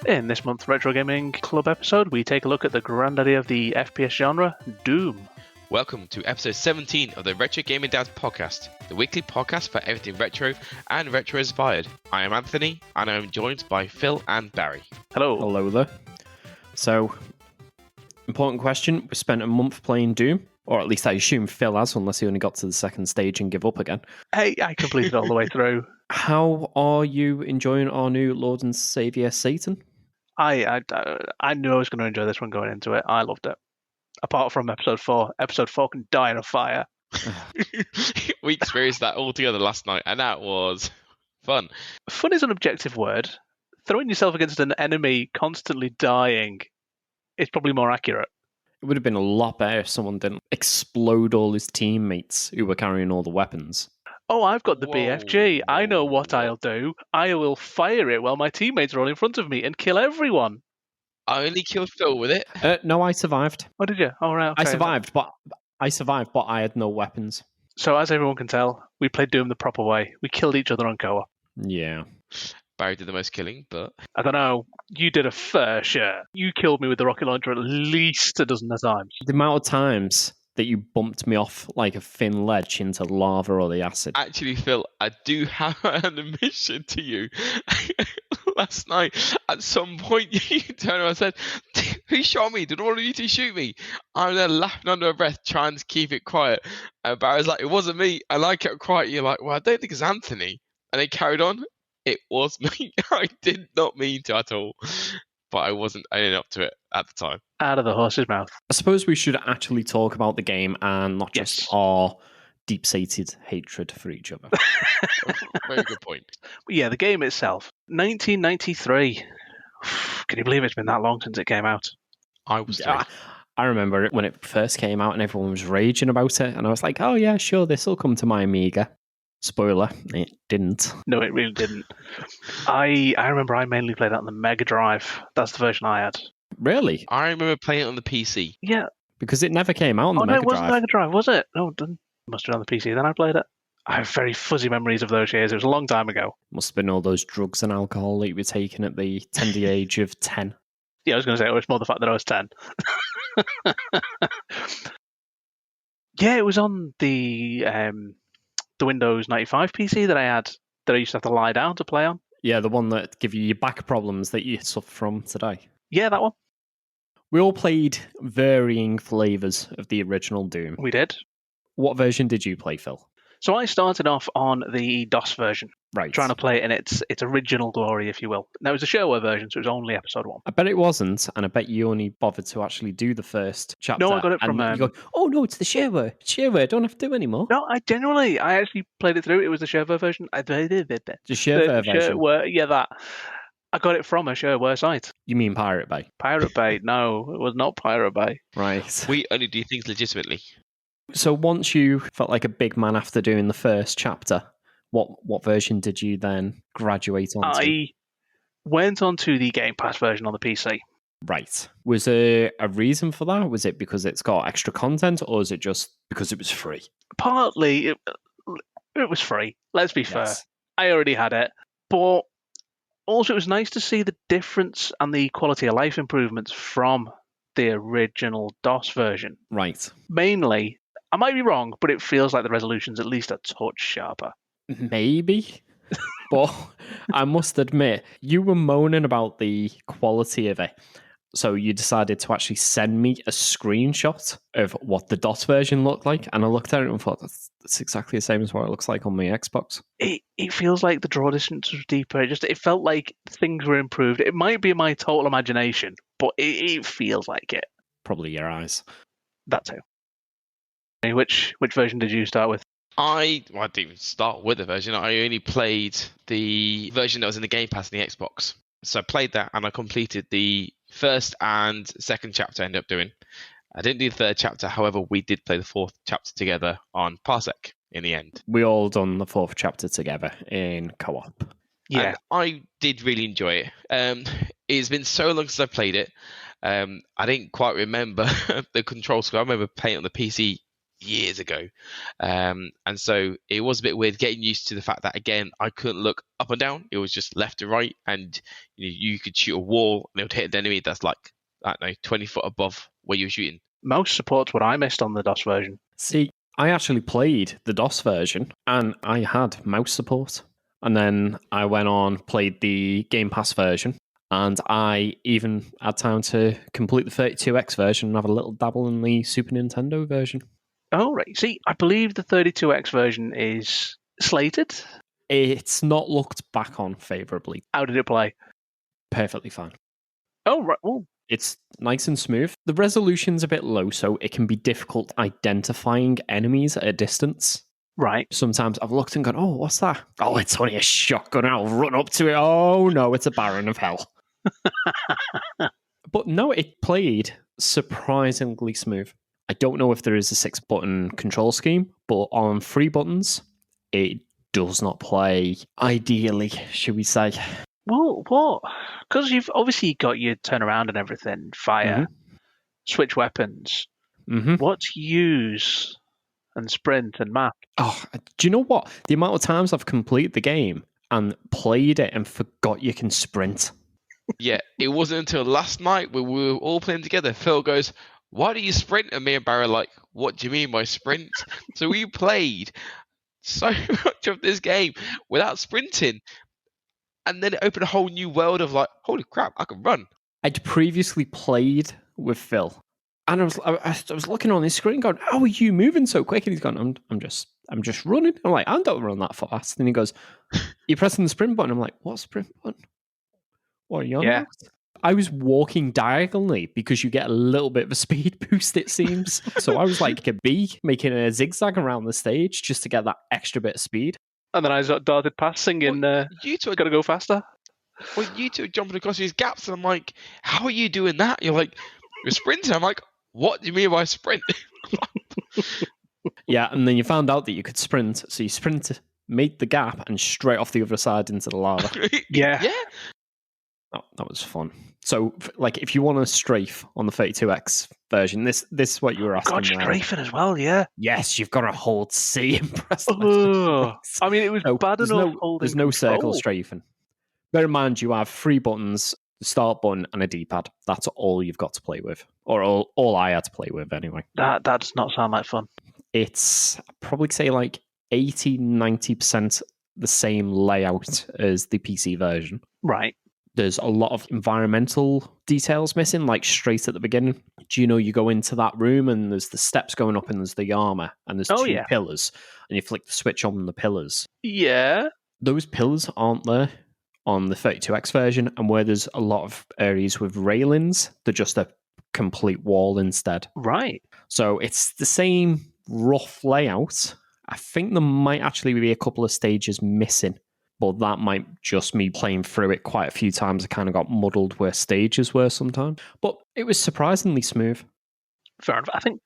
In this month's Retro Gaming Club episode, we take a look at the granddaddy of the FPS genre, Doom. Welcome to episode 17 of the Retro Gaming Dads podcast, the weekly podcast for everything retro and retro-inspired. I am Anthony, and I am joined by Phil and Barry. Hello. Hello there. So, important question. We spent a month playing Doom, or at least I assume Phil has, unless he only got to the second stage and give up again. Hey, I completed all the way through. How are you enjoying our new Lord and Saviour Satan? I knew I was going to enjoy this one going into it. I loved it. Apart from episode 4. Episode 4 can die in a fire. We experienced that all together last night, and that was fun. Fun is an objective word. Throwing yourself against an enemy constantly dying is probably more accurate. It would have been a lot better if someone didn't explode all his teammates who were carrying all the weapons. Oh, I've got the Whoa, BFG. I know what whoa. I'll do. I will fire it while my teammates are all in front of me and kill everyone. I only killed Phil with it. No, I survived. Oh, did you? All right. Okay. I survived, but I had no weapons. So, as everyone can tell, we played Doom the proper way. We killed each other on co-op. Yeah. Barry did the most killing, but I don't know. You did a fair share. You killed me with the rocket launcher at least a dozen of times. The amount of times that you bumped me off like a thin ledge into lava or the acid. actually, Phil, I do have an admission to you. Last night, at some point, you turned around and said, "Who shot me? Did all of you two shoot me?" I'm there laughing under my breath, trying to keep it quiet. And Barry's like, "It wasn't me." And I kept quiet. You're like, "Well, I don't think it's Anthony." And they carried on. It was me. I did not mean to at all. But I wasn't owning up to it at the time. Out of the horse's mouth. I suppose we should actually talk about the game and not just Yes. our deep-seated hatred for each other. Very good point. But yeah, the game itself. 1993. Can you believe it's been that long since it came out? I was three. Yeah, I remember it when it first came out and everyone was raging about it, and I was like, oh yeah, sure, this will come to my Amiga. Spoiler, it didn't. No, it really didn't. I remember I mainly played that on the Mega Drive. That's the version I had. Really? I remember playing it on the PC. Yeah. Because it never came out on Oh, the no, Mega it wasn't Drive. Mega Drive, was it? No, it didn't. Must have been on the PC then I played it. I have very fuzzy memories of those years. It was a long time ago. Must have been all those drugs and alcohol that you were taking at the tender age of 10. Yeah, I was going to say, it was more the fact that I was 10. Yeah, it was on the Windows 95 PC that I had, that I used to have to lie down to play on. Yeah, the one that give you your back problems that you suffer from today. Yeah, that one. We all played varying flavours of the original Doom. We did. What version did you play, Phil? So I started off on the DOS version, Right. trying to play it in its original glory, if you will. Now, it was a shareware version, so it was only episode 1. I bet it wasn't, and I bet you only bothered to actually do the first chapter. No, I got it from, And you go, oh no, it's the shareware. It's shareware. Don't have to do anymore. No, I actually played it through. It was the shareware version. The shareware version. Shareware, yeah, that. I got it from a shareware site. You mean Pirate Bay? Pirate Bay. No, it was not Pirate Bay. Right. We only do things legitimately. So once you felt like a big man after doing the first chapter, what version did you then graduate onto? I went on to the Game Pass version on the PC. Right. Was there a reason for that? Was it because it's got extra content, or is it just because it was free? Partly, it was free. Let's be fair. Yes. I already had it. But also, it was nice to see the difference and the quality of life improvements from the original DOS version. Right. Mainly, I might be wrong, but it feels like the resolution's at least a touch sharper. Maybe. But I must admit, you were moaning about the quality of it. So you decided to actually send me a screenshot of what the DOS version looked like. And I looked at it and thought, that's exactly the same as what it looks like on my Xbox. It feels like the draw distance was deeper. It felt like things were improved. It might be my total imagination, but it feels like it. Probably your eyes. That too. Which version did you start with? I didn't even start with the version. I only played the version that was in the Game Pass and the Xbox. So I played that and I completed the first and second chapter I ended up doing. I didn't do the third chapter. However, we did play the fourth chapter together on Parsec in the end. We all done the fourth chapter together in co-op. Yeah. And I did really enjoy it. It's been so long since I played it. I didn't quite remember the control scheme. I remember playing it on the PC years ago. And so it was a bit weird getting used to the fact that, again, I couldn't look up and down. It was just left to right, and you could shoot a wall and it would hit an enemy that's like, I don't know, 20 foot above where you were shooting. Mouse support's what I missed on the DOS version. See, I actually played the DOS version and I had mouse support. And then I went on, played the Game Pass version, and I even had time to complete the 32X version and have a little dabble in the Super Nintendo version. Oh, right. See, I believe the 32X version is slated. It's not looked back on favourably. How did it play? Perfectly fine. Oh, right. Oh, It's nice and smooth. The resolution's a bit low, so it can be difficult identifying enemies at a distance. right. Sometimes I've looked and gone, oh, what's that? Oh, it's only a shotgun. I'll run up to it. Oh, no, it's a Baron of Hell. But no, it played surprisingly smooth. I don't know if there is a 6-button control scheme, but on 3 buttons, it does not play ideally, should we say. Well, what? Because you've obviously got your turnaround and everything, fire, switch weapons. Mm-hmm. What's use and sprint and map? Oh, do you know what? The amount of times I've completed the game and played it and forgot you can sprint. Yeah, it wasn't until last night when we were all playing together. Phil goes, "Why do you sprint?" And me and Barry are like, "What do you mean by sprint?" So we played so much of this game without sprinting. And then it opened a whole new world of like, holy crap, I can run. I'd previously played with Phil, and I was looking on his screen going, how are you moving so quick? And he's gone, I'm just running. I'm like, I don't run that fast. And he goes, you're pressing the sprint button. I'm like, what sprint button? What are you on about? I was walking diagonally because you get a little bit of a speed boost, it seems. So I was like a bee making a zigzag around the stage just to get that extra bit of speed. And then I darted past singing, You two are gotta go faster. Well, you two are jumping across these gaps, and I'm like, how are you doing that? You're like, you're sprinting. I'm like, what do you mean by sprint? Yeah, and then you found out that you could sprint, so you sprinted, made the gap, and straight off the other side into the lava. Yeah. Yeah. Oh, that was fun. So, like, if you want a strafe on the 32X version, this is what you were asking. God, strafing as well, yeah. Yes, you've got to hold C and press left. Oh, I mean, it was bad there's enough no, holding There's no circle control. strafing. Bear in mind, you have 3 buttons, the start button and a D-pad. That's all you've got to play with. Or all I had to play with, anyway. That does not sound like fun. It's I'd probably say like 80-90% the same layout as the PC version. Right. There's a lot of environmental details missing, like straight at the beginning. Do you know you go into that room and there's the steps going up and there's the armor and there's 2 pillars and you flick the switch on the pillars? Yeah. Those pillars aren't there on the 32X version, and where there's a lot of areas with railings, they're just a complete wall instead. Right. So it's the same rough layout. I think there might actually be a couple of stages missing, but that might just me playing through it quite a few times. I kind of got muddled where stages were sometimes, but it was surprisingly smooth. Fair enough. I think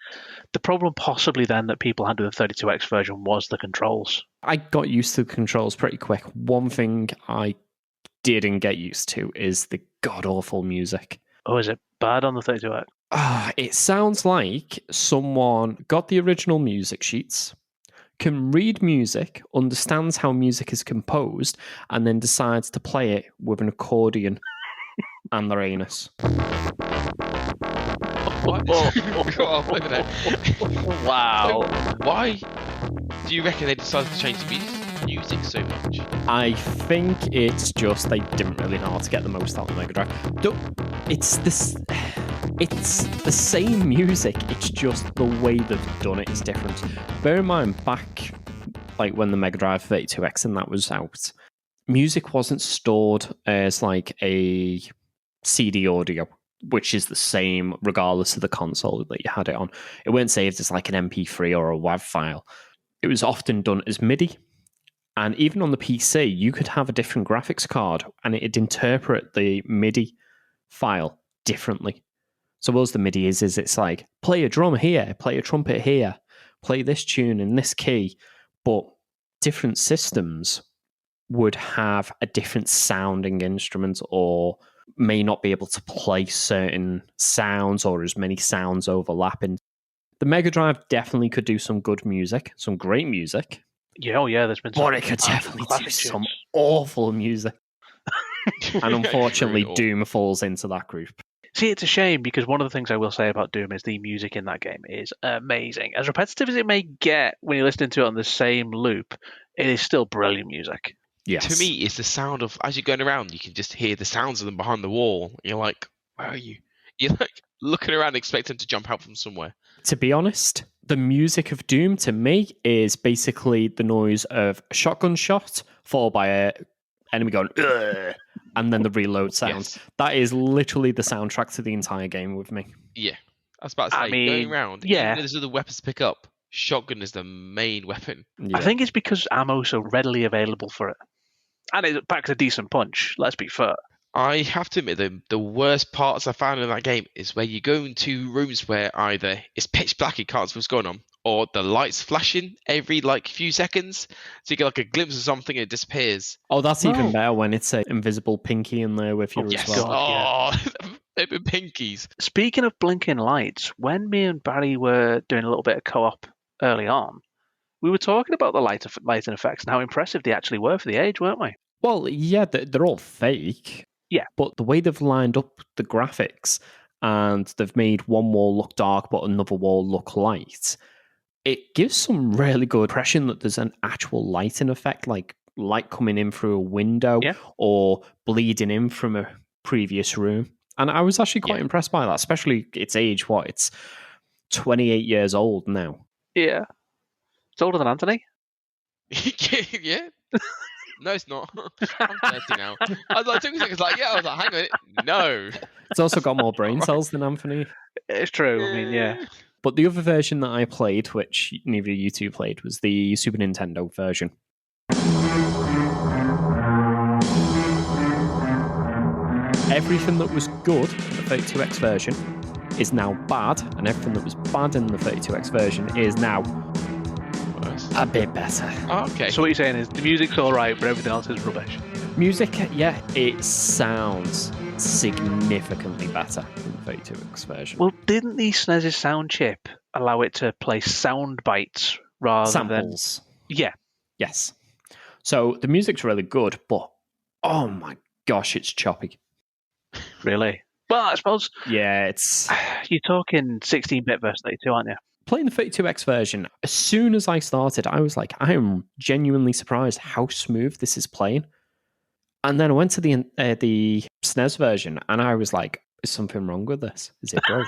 the problem possibly then that people had with the 32X version was the controls. I got used to the controls pretty quick. One thing I didn't get used to is the god-awful music. Oh, is it bad on the 32X? It sounds like someone got the original music sheets, can read music, understands how music is composed, and then decides to play it with an accordion and their anus. What? Go on, look at that. Wow. So why do you reckon they decided to change the music so much? I think it's just they didn't really know how to get the most out of the Mega Drive. It's the same music, it's just the way they've done it is different. Bear in mind, back like when the Mega Drive 32X and that was out, music wasn't stored as like a CD audio, which is the same regardless of the console that you had it on. It weren't saved as like an MP3 or a WAV file. It was often done as MIDI. And even on the PC, you could have a different graphics card and it'd interpret the MIDI file differently. So what the MIDI is it's like, play a drum here, play a trumpet here, play this tune in this key. But different systems would have a different sounding instrument or may not be able to play certain sounds or as many sounds overlapping. The Mega Drive definitely could do some good music, some great music, Yeah, there's been but some it could definitely do classic some tunes. awful music. And unfortunately, Brutal. Doom falls into that group. See, it's a shame because one of the things I will say about Doom is the music in that game is amazing. As repetitive as it may get when you're listening to it on the same loop, it is still brilliant music. Yes. To me, it's the sound of, as you're going around, you can just hear the sounds of them behind the wall. You're like, where are you? You're like looking around, expecting to jump out from somewhere. To be honest, the music of Doom to me is basically the noise of a shotgun shot followed by a enemy going, "Ugh," and then the reload sound. Yes. That is literally the soundtrack to the entire game with me. Yeah. I was about to say, I mean, going around, yeah. even though there's other weapons to pick up, shotgun is the main weapon. Yeah. I think it's because ammo's so readily available for it. And it packs a decent punch, let's be fair. I have to admit, the worst parts I found in that game is where you go into rooms where either it's pitch black, you can't see what's going on, or the lights flashing every few seconds, so you get a glimpse of something and it disappears. Oh, that's even No. better when it's an invisible pinky in there with you as Yes. well. God, Oh, they've been pinkies. Speaking of blinking lights, when me and Barry were doing a little bit of co-op early on, we were talking about the lighting effects and how impressive they actually were for the age, weren't we? Well, yeah, they're all fake. Yeah. But the way they've lined up the graphics and they've made one wall look dark but another wall look light, it gives some really good impression that there's an actual lighting effect, like light coming in through a window Yeah. or bleeding in from a previous room. And I was actually quite impressed by that, especially its age. It's 28 years old now. Yeah. It's older than Anthony. Yeah. No, it's not. I'm 30 now. I was like, 2 seconds, yeah. I was like, hang on a minute. No. It's also got more brain cells than Anthony. It's true. I mean, yeah. But the other version that I played, which neither of you two played, was the Super Nintendo version. Everything that was good in the 32X version is now bad, and everything that was bad in the 32X version is now Worse. a bit better. Oh, okay. So what you're saying is the music's all right, but everything else is rubbish. Music, yeah, it sounds significantly better in the 32X version. Well, didn't the SNES's sound chip allow it to play sound bites rather Samples. than... Yeah. Yes. So the music's really good, but oh my gosh, it's choppy. Really? Well, I suppose Yeah, it's... you're talking 16-bit versus 32, aren't you? Playing the 32X version, as soon as I started, I was like, I am genuinely surprised how smooth this is playing. And then I went to the SNES version, and I was like, is something wrong with this? Is it broke?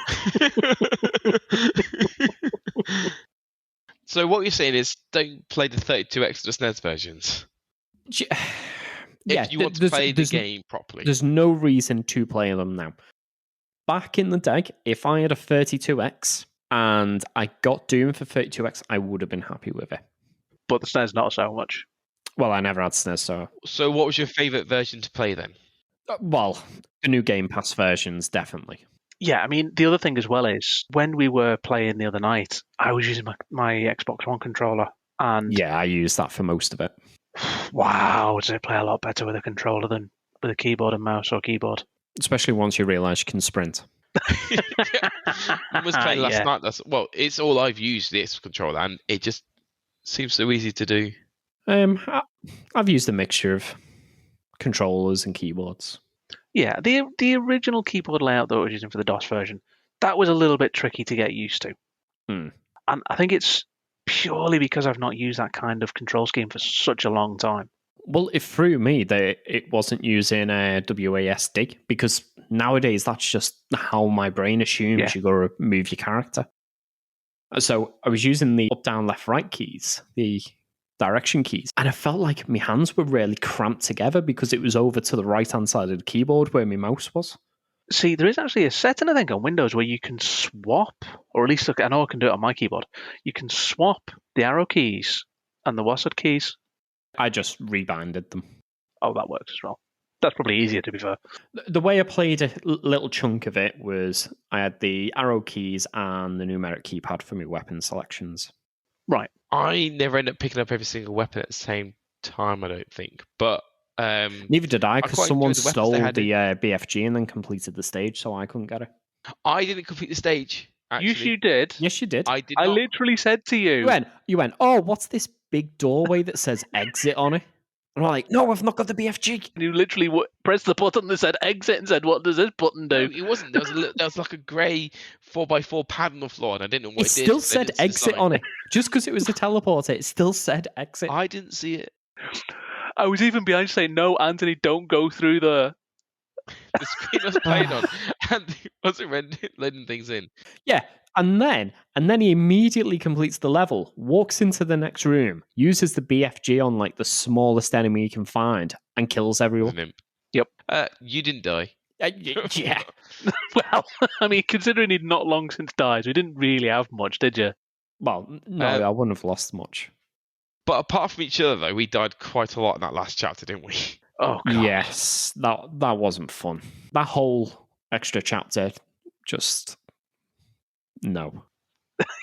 So what you're saying is, don't play the 32X or the SNES versions. Yeah, If you want to play the game properly. There's no reason to play them now. Back in the day, if I had a 32X and I got Doom for 32X, I would have been happy with it. But the SNES not so much. Well, I never had SNES, So what was your favourite version to play then? well, the new Game Pass versions, definitely. Yeah, I mean, the other thing as well is when we were playing the other night, I was using my Xbox One controller. And Yeah, I used that for most of it. wow, does it play a lot better with a controller than with a keyboard and mouse or keyboard? Especially once you realise you can sprint. I was playing last night. It's all I've used, the Xbox controller, and it just seems so easy to do. I've used a mixture of controllers and keyboards. Yeah, the original keyboard layout that I was using for the DOS version, that was a little bit tricky to get used to. And I think it's purely because I've not used that kind of control scheme for such a long time. Well, it threw me that it wasn't using WASD, because nowadays that's just how my brain assumes you got to move your character. So I was using the up, down, left, right keys, the direction keys, and I felt like my hands were really cramped together because it was over to the right-hand side of the keyboard where my mouse was. See, there is actually a setting, I think, on Windows where you can swap, or at least I know I can do it on my keyboard, you can swap the arrow keys and the WASD keys. I just rebinded them. Oh, that works as well. That's probably easier, to be fair. The way I played a little chunk of it was I had the arrow keys and the numeric keypad for my weapon selections. Right. I never end up picking up every single weapon at the same time, I don't think. But neither did I, because quite someone enjoyed the weapons stole they had the BFG and then completed the stage, so I couldn't get it. I didn't complete the stage. actually. You did. Yes, you did. I did I not. literally said to you. You went, oh, what's this big doorway that says exit on it? And I'm like, no, I've not got the BFG. You literally pressed the button that said exit and said, what does this button do? No, it wasn't. There was like a grey 4x4 pad on the floor, and I didn't know what It it did. still said exit on it. Just because it was a teleporter, it still said exit. I didn't see it. I was even behind saying, no, Anthony, don't go through the screen I was playing on, and it wasn't letting things in. Yeah, and then he immediately completes the level, walks into the next room, uses the BFG on like the smallest enemy he can find, and kills everyone. Yep. You didn't die. Yeah. Well, I mean, considering he'd not long since died, we didn't really have much, did you? Well, no, I wouldn't have lost much. But apart from each other, though, we died quite a lot in that last chapter, didn't we? Oh, God. Yes, that wasn't fun. That whole extra chapter, just no.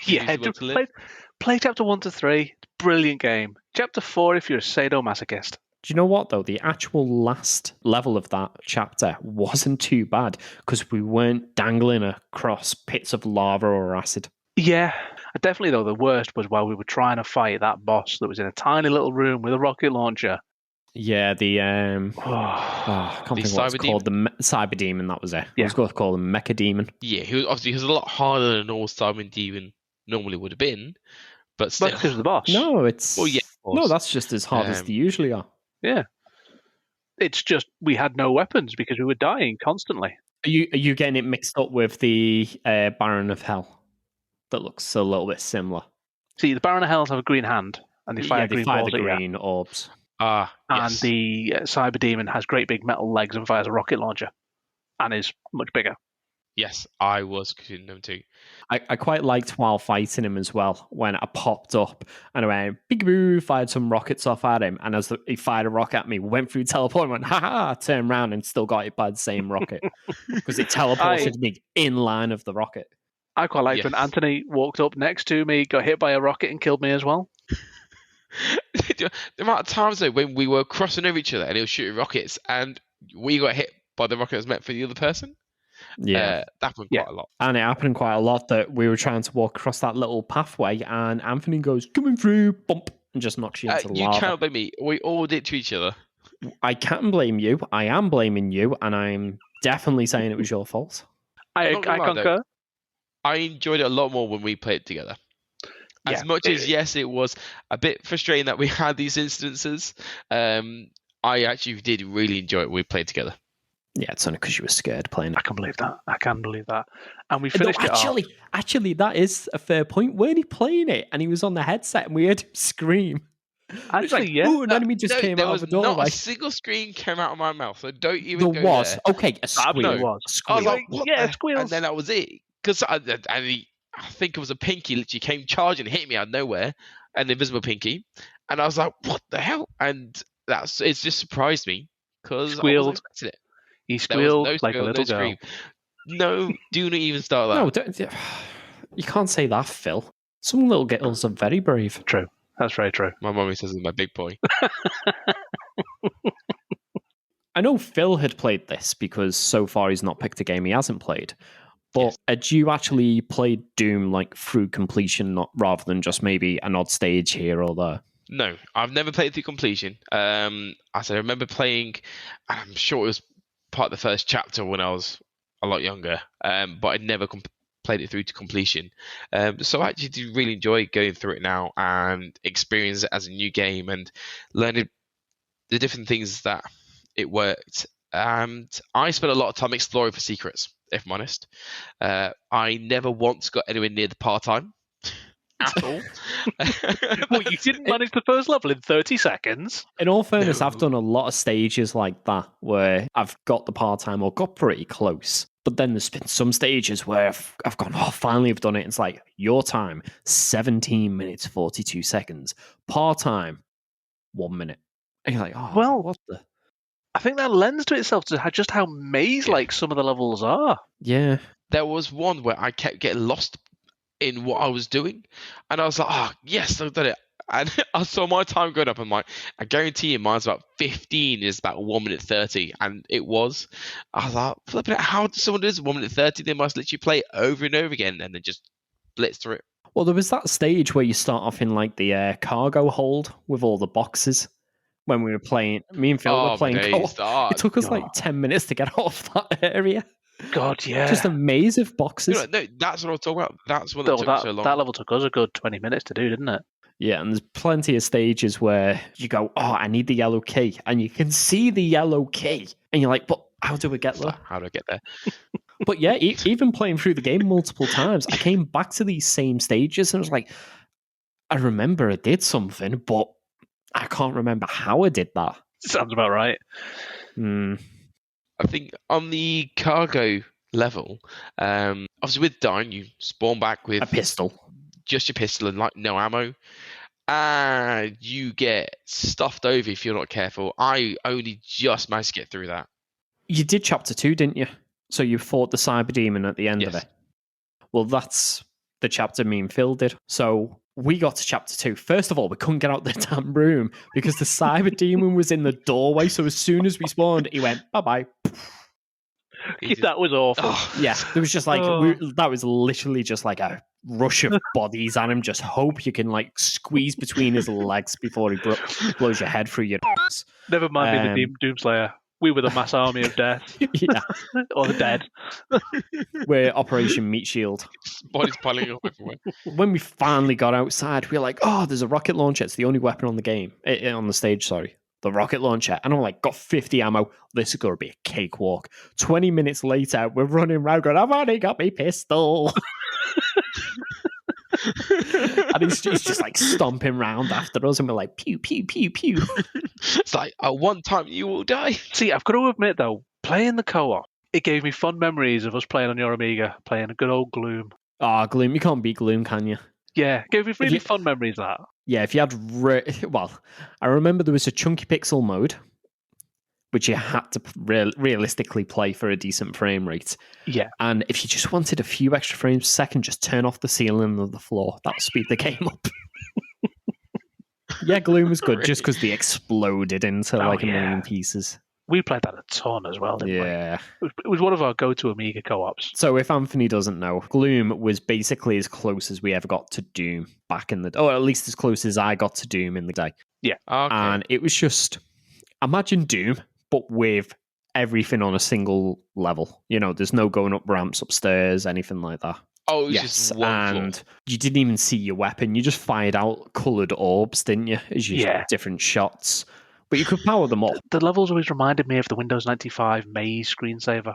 Yeah, just play chapter 1 to 3. Brilliant game. Chapter 4 if you're a sadomasochist. Do you know what, though? The actual last level of that chapter wasn't too bad because we weren't dangling across pits of lava or acid. Yeah. Definitely, though, the worst was while we were trying to fight that boss that was in a tiny little room with a rocket launcher. Yeah, the I can't think what it's called. The Cyber Demon, that was it. Yeah. I was going to call him Mecha Demon. Yeah, he was a lot harder than a normal Cyber Demon normally would have been, but still. That's because of the boss. No, it's... Well, yeah, no, that's just as hard as they usually are. Yeah. It's just we had no weapons because we were dying constantly. Are you getting it mixed up with the Baron of Hell? That looks a little bit similar. See, the Baron of Hells have a green hand, and they fire green balls the at you. green orbs. Yes. And the Cyber Demon has great big metal legs and fires a rocket launcher, and is much bigger. Yes, I was confusing them too. I quite liked while fighting him as well, when I popped up and I went, big-boo, fired some rockets off at him, and as he fired a rocket at me, went through teleport and went, ha-ha, turned around and still got hit by the same rocket. Because it teleported me in line of the rocket. I quite liked when Anthony walked up next to me, got hit by a rocket and killed me as well. The amount of times though when we were crossing over each other and he was shooting rockets and we got hit by the rocket that was meant for the other person. Yeah, that happened quite a lot. And it happened quite a lot that we were trying to walk across that little pathway and Anthony goes, coming through, bump, and just knocks you into the lava. You can't blame me. We all did to each other. I can't blame you. I am blaming you, and I'm definitely saying it was your fault. I concur. Though, I enjoyed it a lot more when we played together. As much as, yes, it was a bit frustrating that we had these instances, I actually did really enjoy it when we played together. Yeah, it's only because you were scared playing it. I can believe that. And we finished it off. Actually, that is a fair point. Weren't he playing it? And he was on the headset and we heard him scream. Actually, Ooh, an enemy just came out of the doorway. Not a single screen came out of my mouth, so don't even there go was. there. Okay, a squeal. There was. I was like, squeals. And then that was it. Because I think it was a pinky literally came charging and hit me out of nowhere, an invisible pinky. And I was like, what the hell? And it's just surprised me because I wasn't expecting it. He squealed like a little girl. Scream. No, do not even start that. No, you can't say that, Phil. Some little girls are very brave. True. That's very true. My mummy says it's my big boy. I know Phil had played this because so far he's not picked a game he hasn't played. But had you actually played Doom like through completion, rather than just maybe an odd stage here or there? No, I've never played through completion. I remember playing, I'm sure it was part of the first chapter when I was a lot younger, but I never played it through to completion. So I actually do really enjoy going through it now and experience it as a new game and learning the different things that it worked. And I spent a lot of time exploring for secrets, if I'm honest. I never once got anywhere near the part-time at all. Well, you didn't manage the first level in 30 seconds. In all fairness, I've done a lot of stages like that where I've got the part-time or got pretty close. But then there's been some stages where I've gone, finally I've done it. It's like, your time, 17 minutes, 42 seconds. Part-time, 1 minute. And you're like, what the... I think that lends to itself to just how maze-like some of the levels are. Yeah. There was one where I kept getting lost in what I was doing. And I was like, yes, I've done it. And I saw my time going up. I'm like, I guarantee you mine's about 15 is about 1 minute 30. And it was. I was like, flipping it, how does someone do this 1 minute 30? They must literally play it over and over again and then just blitz through it. Well, there was that stage where you start off in like the cargo hold with all the boxes. When we were playing, me and Phil were playing co-op. It took us like 10 minutes to get off that area. God, yeah. Just a maze of boxes. No, that's what I was talking about. That's what took so long. That level took us a good 20 minutes to do, didn't it? Yeah, and there's plenty of stages where you go, oh, I need the yellow key. And you can see the yellow key. And you're like, but how do we get there? How do I get there? But yeah, even playing through the game multiple times, I came back to these same stages and I was like, I remember I did something, but I can't remember how I did that. Sounds about right. I think on the cargo level, obviously with dying, you spawn back with a pistol. Just your pistol and like no ammo. And you get stuffed over if you're not careful. I only just managed to get through that. You did chapter 2, didn't you? So you fought the cyber demon at the end of it. Well, that's the chapter me and Phil did. So we got to chapter 2. First of all, we couldn't get out the damn room because the cyber demon was in the doorway. So as soon as we spawned, he went, bye-bye. That was awful. Yeah, there was just like, that was literally just like a rush of bodies on him. Just hope you can like squeeze between his legs before he blows your head through your nose. Never mind being the Doomslayer. We were the mass army of death. Yeah. Or the dead. We're Operation Meat Shield. Bodies piling up everywhere. When we finally got outside, we were like, oh, there's a rocket launcher. It's the only weapon on the game. On the stage, sorry. The rocket launcher. And I'm like, got 50 ammo. This is going to be a cakewalk. 20 minutes later, we're running around going, I've only got my pistol. And he's just like stomping around after us, and we're like, pew, pew, pew, pew. It's like, at one time you will die. See, I've got to admit, though, playing the co-op, it gave me fond memories of us playing on your Amiga, playing a good old Gloom. Ah, Gloom. You can't beat Gloom, can you? Yeah, it gave me really fun memories of that. Yeah, if you had... well, I remember there was a chunky pixel mode, which you had to realistically play for a decent frame rate. Yeah. And if you just wanted a few extra frames a second, just turn off the ceiling of the floor. That'll speed the game up. Yeah, Gloom was good just because they exploded into a million pieces. We played that a ton as well, didn't we? Yeah. It was one of our go-to Amiga co-ops. So if Anthony doesn't know, Gloom was basically as close as we ever got to Doom back in the day. Or at least as close as I got to Doom in the day. Yeah. Okay. And it was just... Imagine Doom, but with everything on a single level. You know, there's no going up ramps upstairs, anything like that. Oh, it was just one and floor. You didn't even see your weapon. You just fired out coloured orbs, didn't you? As you different shots. But you could power them up. The levels always reminded me of the Windows 95 Maze screensaver.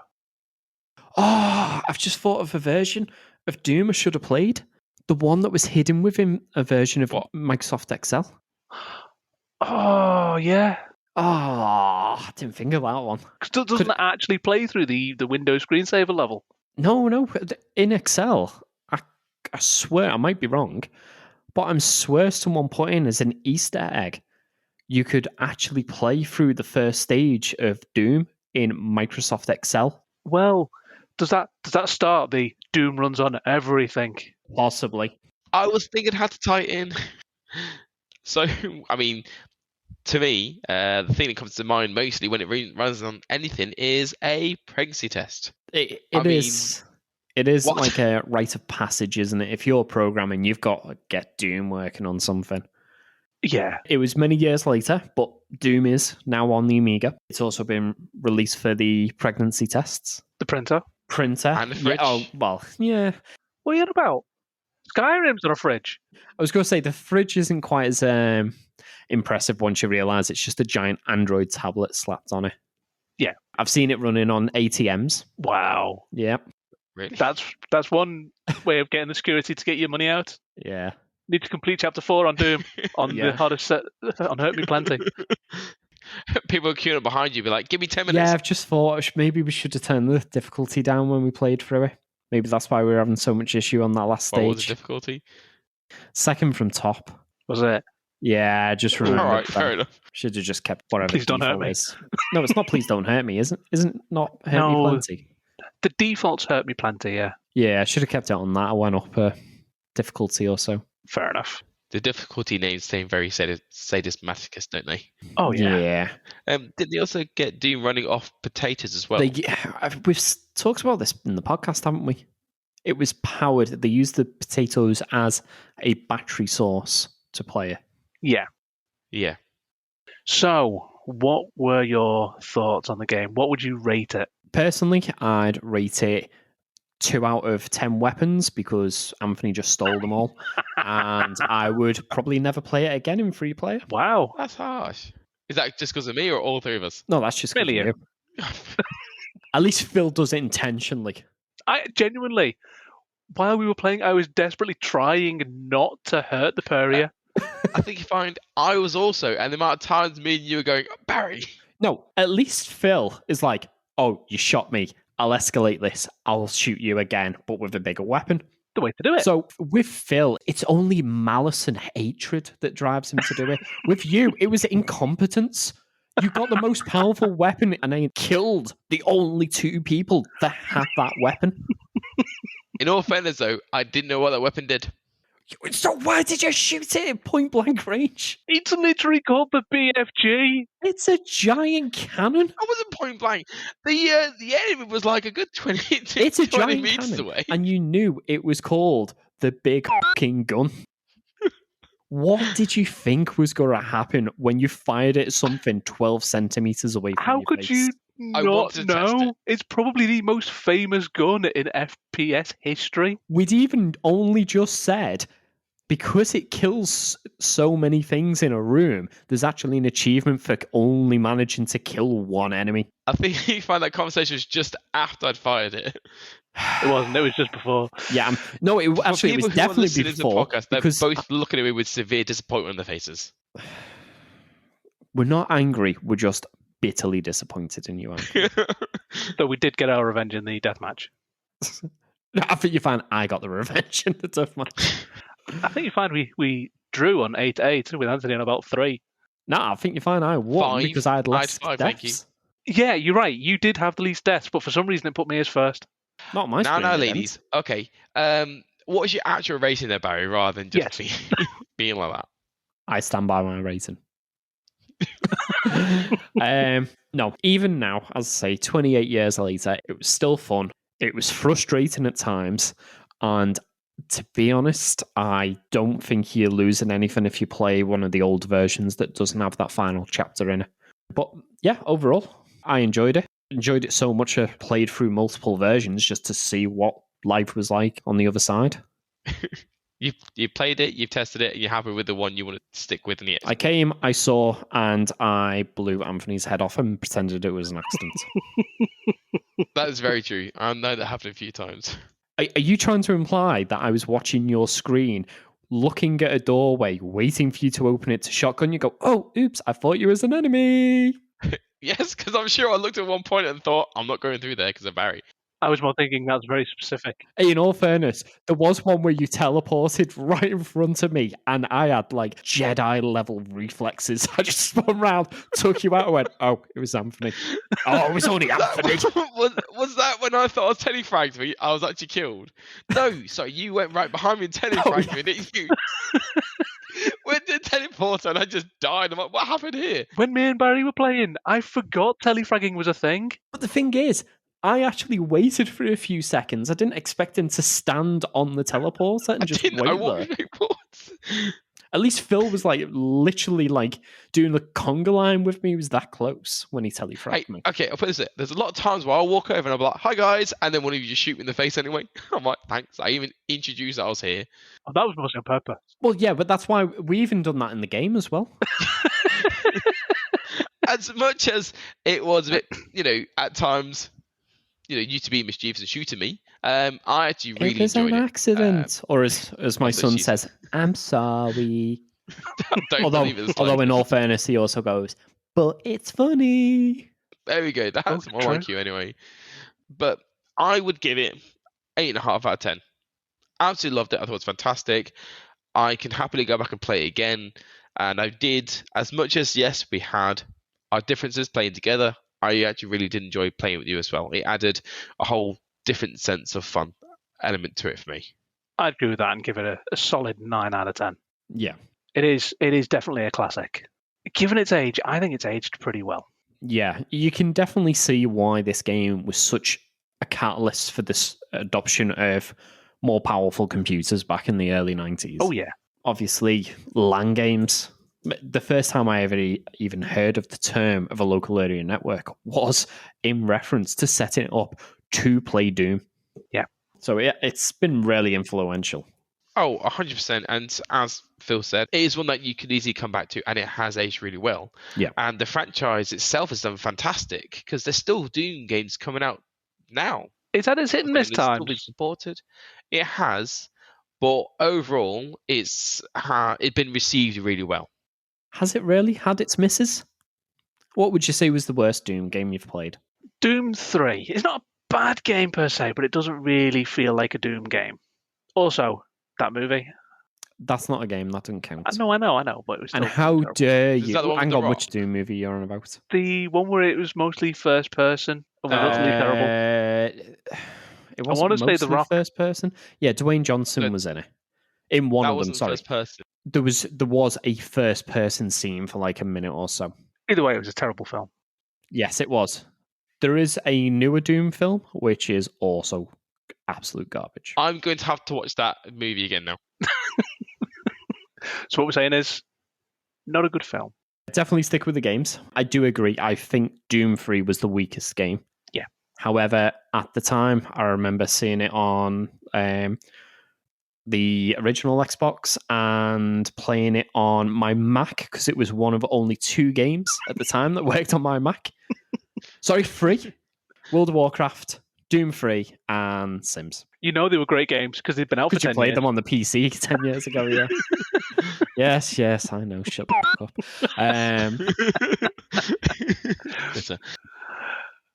Oh, I've just thought of a version of Doom I should have played. The one that was hidden within a version of Microsoft Excel. Oh, yeah. Oh, I didn't think of that one. Doesn't it actually play through the Windows screensaver level? No. In Excel, I swear, I might be wrong, but I swear someone put in as an Easter egg, you could actually play through the first stage of Doom in Microsoft Excel. Well, does that start the Doom runs on everything? Possibly. I was thinking how to tie it in. So, I mean, to me, the thing that comes to mind mostly when it runs on anything is a pregnancy test. It is like a rite of passage, isn't it? If you're programming, you've got to get Doom working on something. Yeah. It was many years later, but Doom is now on the Amiga. It's also been released for the pregnancy tests. The printer. And the fridge. Yeah, oh, well, yeah. What are you on about? Skyrim's on a fridge. I was going to say, the fridge isn't quite as impressive once you realise it's just a giant Android tablet slapped on it. Yeah. I've seen it running on ATMs. Wow. Yeah. Really? That's one way of getting the security to get your money out. Yeah. Need to complete chapter 4 on Doom on the hardest set on Hurt Me Plenty. People are queuing up behind you, be like, give me 10 minutes. Yeah, I've just thought maybe we should have turned the difficulty down when we played through it. Maybe that's why we were having so much issue on that last stage. What was the difficulty? Second from top. Was it? Yeah, I just remember. All right, fair enough. Should have just kept whatever. Please don't hurt me. Is. No, it's not. Please don't hurt me. Isn't not hurt me plenty. The default's Hurt Me Plenty. Yeah. Yeah, I should have kept it on that. I went up a difficulty or so. Fair enough. The difficulty names seem very sadist-masochist, don't they? Oh yeah. Did they also get Doom running off potatoes as well? We've talked about this in the podcast, haven't we? It was powered. They used the potatoes as a battery source to play it. Yeah. Yeah. So, what were your thoughts on the game? What would you rate it? Personally, I'd rate it 2 out of 10 weapons because Anthony just stole them all. And I would probably never play it again in free player. Wow. That's harsh. Is that just because of me or all three of us? No, that's just because of you. At least Phil does it intentionally. I genuinely, while we were playing, I was desperately trying not to hurt the Peria. I think you find I was also, and the amount of times me and you were going, Barry. No, at least Phil is like, oh, you shot me. I'll escalate this. I'll shoot you again, but with a bigger weapon. The way to do it. So with Phil, it's only malice and hatred that drives him to do it. With you, it was incompetence. You got the most powerful weapon and then killed the only 2 people that had that weapon. In all fairness, though, I didn't know what that weapon did. So why did you shoot it at point blank range? It's literally called the BFG. It's a giant cannon. I wasn't point blank. The enemy was like a good 20 It's a 20 giant meters cannon, away. and you knew it was called the Big Fucking Gun. What did you think was going to happen when you fired it at something 12 centimeters away from How your could face? you I want not to test know? it. It's probably the most famous gun in FPS history. We'd even only just said, because it kills so many things in a room, there's actually an achievement for only managing to kill one enemy. I think you find that conversation was just after I'd fired it. It wasn't. It was just before. Yeah, no, it was definitely To the before. podcast, they're Because both looking at me with severe disappointment on their faces. we're not angry, we're just bitterly disappointed in you, Anthony. Though we did get our revenge in the deathmatch. I think you find I got the revenge in the deathmatch. I think you find we drew on 8-8 with Anthony on about 3. No, I think you find I won 5. because I had less I had 5, thank you. deaths. Yeah, you're right. You did have the least deaths, but for some reason it put me as first. Not my screen. Now, it didn't. ladies. Okay. What was your actual rating there, Barry, rather than just being like that? I stand by my rating. No, even now, as I say, 28 years later, it was still fun. It was frustrating at times. And to be honest, I don't think you're losing anything if you play one of the old versions that doesn't have that final chapter in it. But yeah, overall, I enjoyed it. Enjoyed it so much I played through multiple versions just to see what life was like on the other side. You played it, you've tested it, and you're happy with the one you want to stick with in the end. I came, I saw, and I blew Anthony's head off and pretended it was an accident. That is very true. I know that happened a few times. Are you trying to imply that I was watching your screen, looking at a doorway, waiting for you to open it to shotgun? You go, oh, oops, I thought you was an enemy. Yes, because I'm sure I looked at one point and thought, I'm not going through there because of Barry. I was more thinking that's very specific. Hey, in all fairness, there was one where you teleported right in front of me, and I had like Jedi level reflexes. I just spun around, took you out, and went, "Oh, it was Anthony. Oh, it was only Anthony." Was that when I thought I was telefragged me? I was actually killed. No, sorry, you went right behind me and telefragged me, didn't you? Went to teleporter and I just died. I'm like, what happened here? When me and Barry were playing, I forgot telefragging was a thing. But the thing is, I actually waited for a few seconds. I didn't expect him to stand on the teleporter and just wait there. At least Phil was like literally like doing the conga line with me. He was that close when he telefragged me. Okay, I'll put this in. There's a lot of times where I'll walk over and I'll be like, hi guys, and then one of you just shoot me in the face anyway. I'm like, thanks. I even introduced that I was here. Oh, that was mostly on purpose. Well, yeah, but that's why we even done that in the game as well. As much as it was a bit, at times, you to be mischievous and shooting me, I actually really enjoyed it. It was an accident. Or as my son says, I'm sorry. Although in all fairness, he also goes, but it's funny. There we go. That's more like you anyway. But I would give it 8.5 out of 10. Absolutely loved it. I thought it was fantastic. I can happily go back and play it again. And I did, as much as, yes, we had our differences playing together, I actually really did enjoy playing with you as well. It added a whole different sense of fun element to it for me. I'd agree with that and give it a solid 9 out of 10. Yeah. It is definitely a classic. Given its age, I think it's aged pretty well. Yeah, you can definitely see why this game was such a catalyst for this adoption of more powerful computers back in the early 90s. Oh, yeah. Obviously, LAN games. The first time I ever even heard of the term of a local area network was in reference to setting it up to play Doom. Yeah. So it's been really influential. Oh, 100%. And as Phil said, it is one that you could easily come back to, and it has aged really well. Yeah. And the franchise itself has done fantastic because there's still Doom games coming out now. It's had its hit and miss It's time. still been supported. It has, but overall, it's been received really well. Has it really had its misses? What would you say was the worst Doom game you've played? Doom 3. It's not a bad game per se, but it doesn't really feel like a Doom game. Also, that movie. That's not a game. That doesn't count. I know, but it was still And how terrible. dare Is you? that the one with Hang The on, Rock? which Doom movie you're on about? The one where it was mostly first person. It was utterly terrible. It wasn't wanna say The mostly Rock. first person. Yeah, Dwayne Johnson No, was in it. In one that of them, wasn't sorry. first person. There was a first person scene for like a minute or so. Either way, it was a terrible film. Yes, it was. There is a newer Doom film, which is also absolute garbage. I'm going to have to watch that movie again now. So what we're saying is, not a good film. Definitely stick with the games. I do agree. I think Doom 3 was the weakest game. Yeah. However, at the time, I remember seeing it on the original Xbox and playing it on my Mac because it was one of only 2 games at the time that worked on my Mac. Sorry, 3. World of Warcraft, Doom 3, and Sims. You know they were great games because they've been out for 10 Because you played years. them on the PC 10 years ago, yeah. Yes, I know. Shut the fuck up.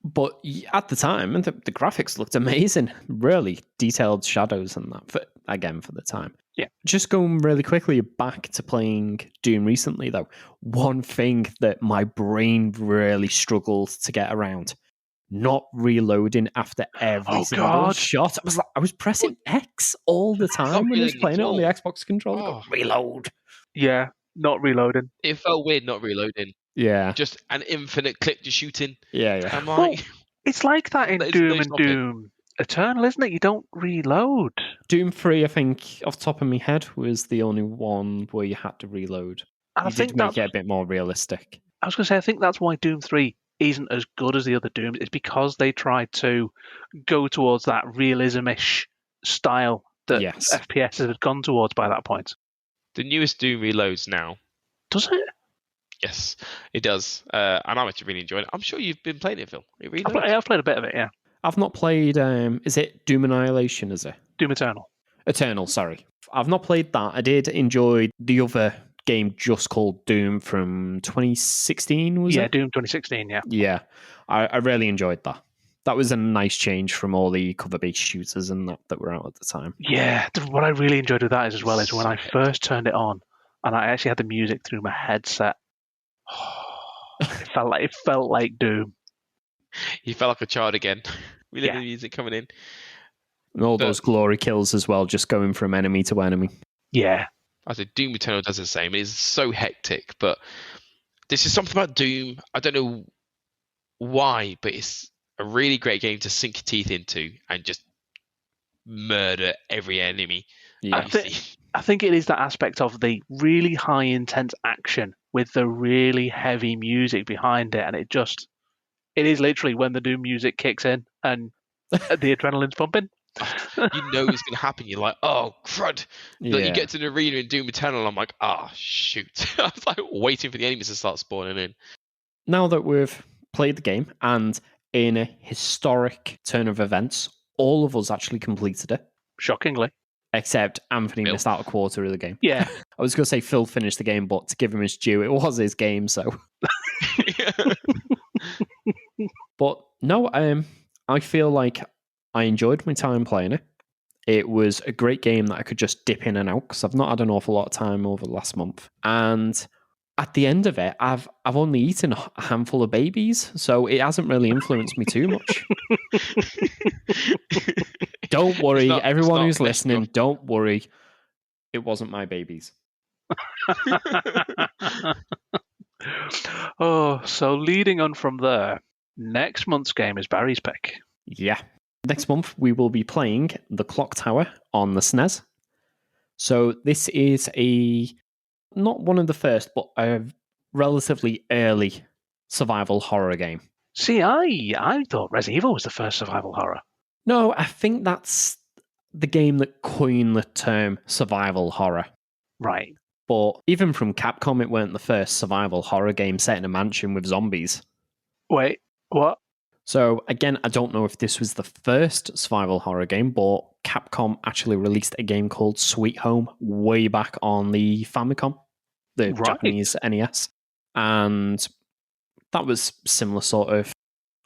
But at the time, the graphics looked amazing. Really detailed shadows and that, for the time. Yeah. Just going really quickly back to playing Doom recently, though, one thing that my brain really struggled to get around, not reloading after every single God. shot. I was pressing X all the time when I was reloading playing at it on the all. Xbox controller. Oh. Reload. Yeah, not reloading. It felt weird not reloading. Yeah. Just an infinite clip to shooting. Yeah. I'm Well, like, it's like that in There's Doom no and stopping. Doom Eternal, isn't it? You don't reload. Doom 3, I think, off the top of my head, was the only one where you had to reload. And I You think did make that's, it a bit more realistic. I was going to say, I think that's why Doom 3 isn't as good as the other Dooms. It's because they tried to go towards that realism-ish style that Yes. FPS had gone towards by that point. the newest Doom reloads now. Does it? Yes, it does. And I'm actually really enjoying it. I'm sure you've been playing it, Phil. It reloads. I've played a bit of it, yeah. I've not played, is it Doom Annihilation, is it? Doom Eternal. Eternal, sorry. I've not played that. I did enjoy the other game just called Doom from 2016, was Yeah, it? Doom 2016, yeah. Yeah, I really enjoyed that. That was a nice change from all the cover-based shooters and that were out at the time. Yeah, what I really enjoyed with that is when I first turned it on and I actually had the music through my headset. It felt like Doom. You felt like a child again. We Yeah. the music coming in. And all But- those glory kills as well, just going from enemy to enemy. Yeah. I said Doom Eternal does the same. It is so hectic, but this is something about Doom. I don't know why, but it's a really great game to sink your teeth into and just murder every enemy. Yeah. I think it is that aspect of the really high intense action with the really heavy music behind it, and it is literally when the Doom music kicks in and the adrenaline's pumping. You know it's going to happen. You're like, oh, crud. Like, you get to the arena in Doom Eternal, I'm like, ah, shoot. I was like waiting for the enemies to start spawning in. Now that we've played the game and in a historic turn of events, all of us actually completed it, Shockingly. except Anthony Phil. missed out a quarter of the game. Yeah. I was going to say Phil finished the game, but to give him his due, it was his game, so. But no, I feel like I enjoyed my time playing it. It was a great game that I could just dip in and out because I've not had an awful lot of time over the last month. And at the end of it, I've only eaten a handful of babies, so it hasn't really influenced me too much. Don't worry, everyone who's listening, don't worry. It wasn't my babies. Oh, so leading on from there, next month's game is Barry's pick. Yeah. Next month, we will be playing The Clock Tower on the SNES. So this is not one of the first, but a relatively early survival horror game. See, I thought Resident Evil was the first survival horror. No, I think that's the game that coined the term survival horror. Right. But even from Capcom, it weren't the first survival horror game set in a mansion with zombies. Wait, what? So again, I don't know if this was the first survival horror game, but Capcom actually released a game called Sweet Home way back on the Famicom, the Right. Japanese NES. And that was similar sort of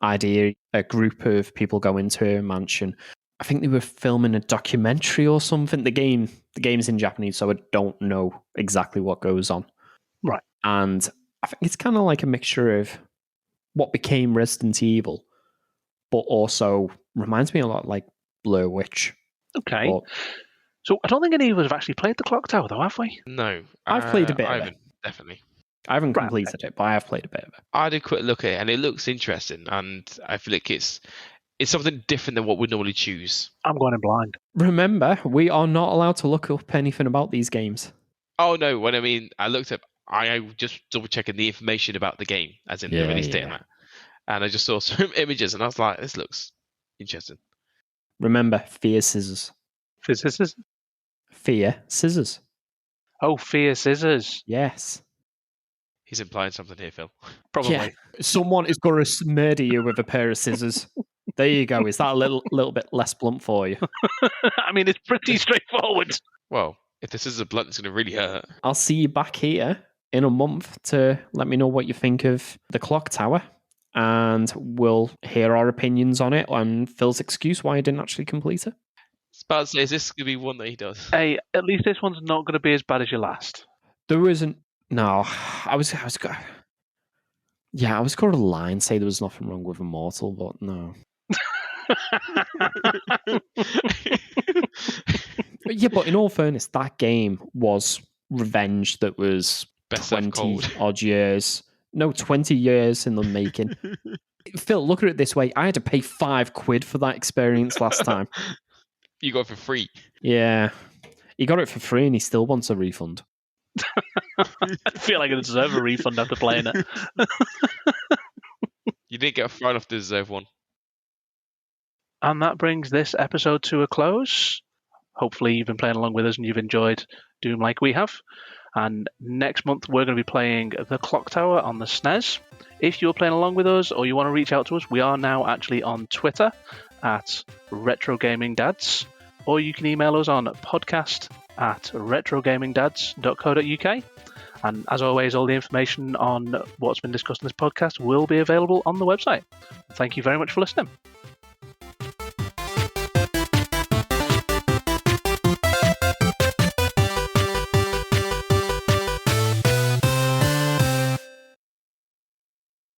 idea. A group of people go into a mansion. I think they were filming a documentary or something. The game's in Japanese, so I don't know exactly what goes on. Right. And I think it's kind of like a mixture of what became Resident Evil, but also reminds me a lot like Blair Witch. Okay. But So I don't think any of us have actually played the Clock Tower, though, have we? No. I've played a bit I of it. haven't, definitely. I haven't Right, completed it, but I have played a bit of it. I had a quick look at it, and it looks interesting, and I feel like it's something different than what we normally choose. I'm going in blind. Remember, we are not allowed to look up anything about these games. Oh no, when I mean I looked up, I just double checking the information about the game, as in the release date and that, and I just saw some images, and I was like, this looks interesting. Remember, fear scissors. Scissors? Fear scissors. Oh, fear scissors. Yes. He's implying something here, Phil. Probably. Yeah. Someone is going to murder you with a pair of scissors. There you go. Is that a little bit less blunt for you? I mean, it's pretty straightforward. Well, if this is a blunt, it's going to really hurt. I'll see you back here in a month to let me know what you think of The Clock Tower, and we'll hear our opinions on it and Phil's excuse why he didn't actually complete it. I was about to say, is this going to be one that he does? Hey, at least this one's not going to be as bad as your last. There isn't. No, I was going to lie and say there was nothing wrong with Immortal, but no. Yeah, but in all fairness, that game was revenge that was Best served 20 cold. odd years. No, 20 years in the making. Phil, look at it this way. I had to pay £5 for that experience last time. You got it for free. Yeah. He got it for free and he still wants a refund. I feel like I deserve a refund after playing it. You didn't get far enough to deserve one. And that brings this episode to a close. Hopefully you've been playing along with us and you've enjoyed Doom like we have. And next month we're going to be playing The Clock Tower on the SNES. If you're playing along with us or you want to reach out to us, we are now actually on Twitter at RetroGamingDads, or you can email us on podcast@retrogamingdads.co.uk. And as always, all the information on what's been discussed in this podcast will be available on the website. Thank you very much for listening.